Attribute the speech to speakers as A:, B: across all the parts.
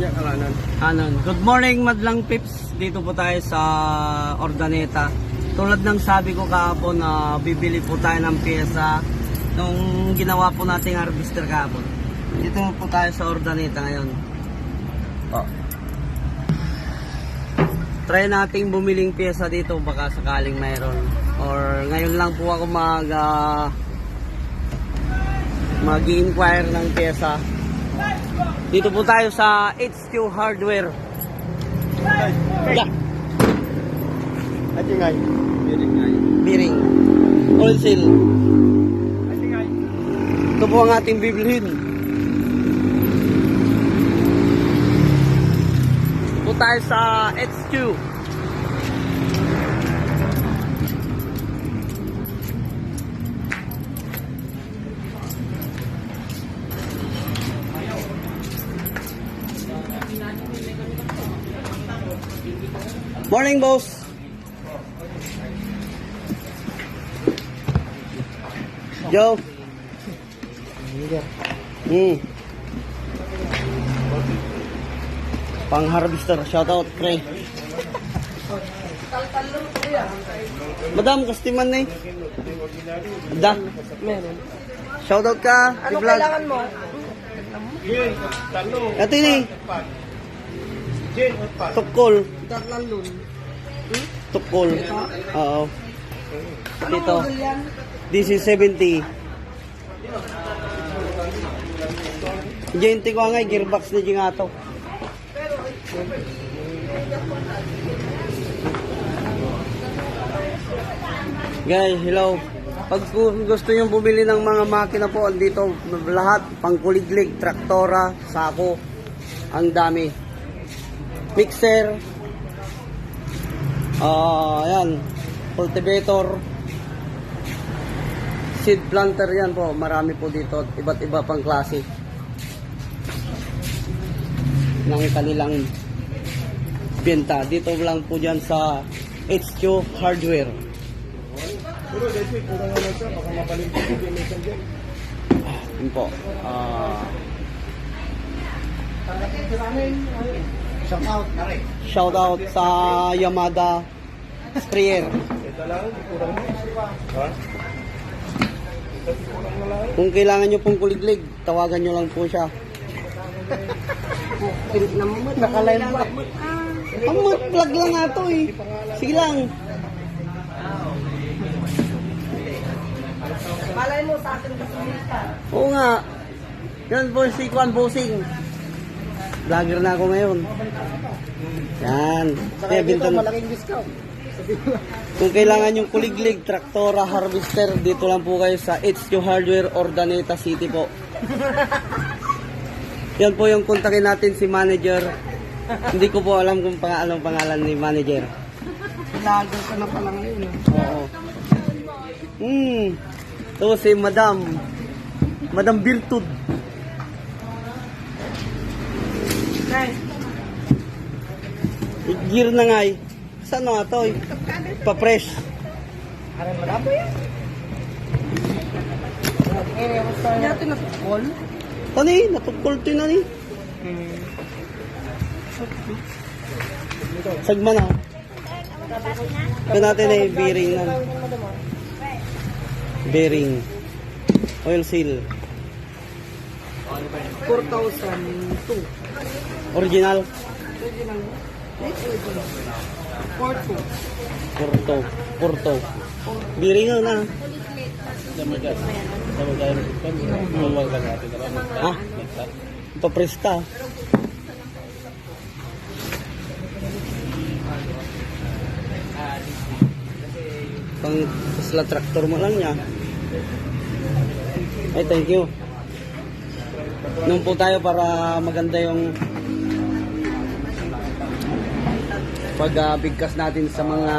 A: Anon. Good morning madlang pips. Dito po tayo sa Ordaneta. Tulad ng sabi ko kahapon na bibili po tayo ng pyesa nung ginawa po nating harvester kahapon. Dito po tayo sa Ordaneta ngayon. Try nating bumiling pyesa dito baka sakaling mayroon. Or ngayon lang po ako mag-inquire ng pyesa. Dito po tayo sa HQ Hardware. Yeah. Bearing. Oil seal. Ito po ang ating bibilhin. Ito po tayo sa HQ. Morning, boss. Joe. Pang harvester, shout out, Cray. Madam, customer na eh. Da.
B: Meron.
A: Shout out ka.
B: Ano
A: i-vlog.
B: kailangan mo?
A: Ito yun eh. Tukol.
B: Darlalun.
A: Tukol. Oo.
B: Anong
A: Ito.
B: model yan?
A: This is 70. Gente ko nga, gearbox na dyan nga to. Guys, hello. Pag gusto nyo bumili ng mga makina po, andito lahat, pangkuliglig, traktora, sako, ang dami. Mixer, ayan, cultivator, seed planter, yan po, marami po dito, iba't iba pang klase ng kanilang benta. Dito lang po dyan sa HQ Hardware. Yun po. Shout out sa Yamada sprayer. Kung kailangan nyo pong kuliglig, tawagan nyo lang po siya.
B: Nakalain ba?
A: Pamut vlog lang nga to eh. Sige lang.
B: Malay mo sa akin gusto ka.
A: Oo nga. Yan po si Kwan Bossing. Vlogger na ako ngayon. Yan. Kaya bintan.
B: Malaking discount.
A: Kung kailangan yung kuliglig, traktora, harvester, dito lang po kayo sa HQ Hardware, Ordaneta City po. Yan po yung kontakin natin si manager. Hindi ko po alam kung anong pangalan ni manager.
B: Lager ka na pala ngayon.
A: Oo. Ito si Madam Virtud.
B: Guys,
A: I-gear na nga eh. Saan nga ito eh? Pa-fresh.
B: aray marabo yan. Yato na tukol.
A: Ano eh? Natukol ito na eh. Sagma na. Ito natin eh, bearing na. Bearing. Oil seal.
B: 4,002.
A: Original.
B: Original.
A: Porto. Bearing na. Ah, papresta. Pang sila traktor mo lang niya. Ay, thank you. Nung po tayo para maganda yung pagbigkas natin sa mga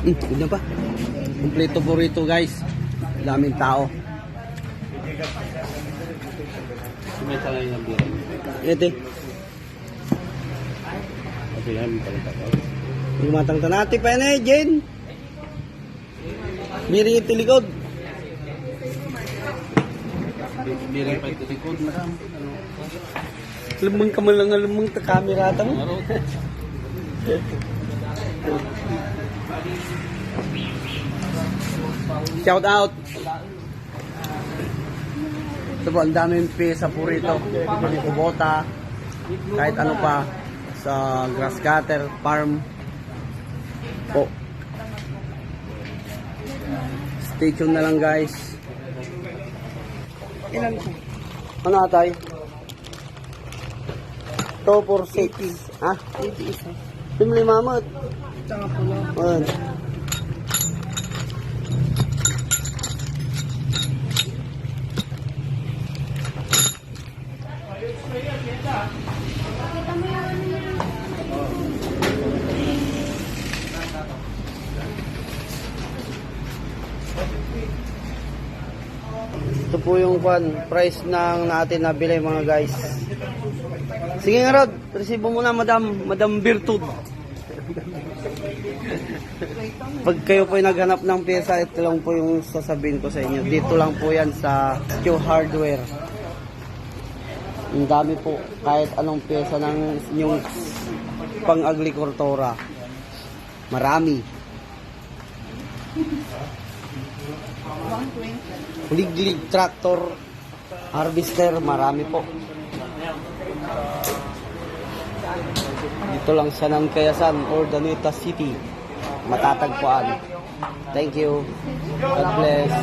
A: yun pa. Kompleto po rito guys. Daming tao. Ito. Lumatang tanati pa na Jen. Miring ito likod.
C: Biring pa ito likod, madam.
A: Lumang ka man lang, lumang ta camera ta mo. Shout out! Ito po, ang daming pesa po rito. Mga kubota, kahit ano pa, sa grass cutter, farm po. Stay tuned na lang guys.
B: Ilan po?
A: Ano atay? 2 for 6. Ha?
B: 80 isa.
A: Pimli mamot.
B: Tsaka pula.
A: Ayan. Ito po yung price ng natin nabili mga guys. Sige nga Rod, resibo muna Madam Virtud. Pag kayo po naghanap ng pyesa, ito lang po yung sasabihin ko sa inyo. Dito lang po yan sa Q Hardware. Ang dami po, kahit anong pyesa ng yung pang-agrikultura. Marami. Liglig tractor, harvester, marami po. Dito lang sa Nangkayasan, Urdaneta City, matatagpuan. Thank you. God bless.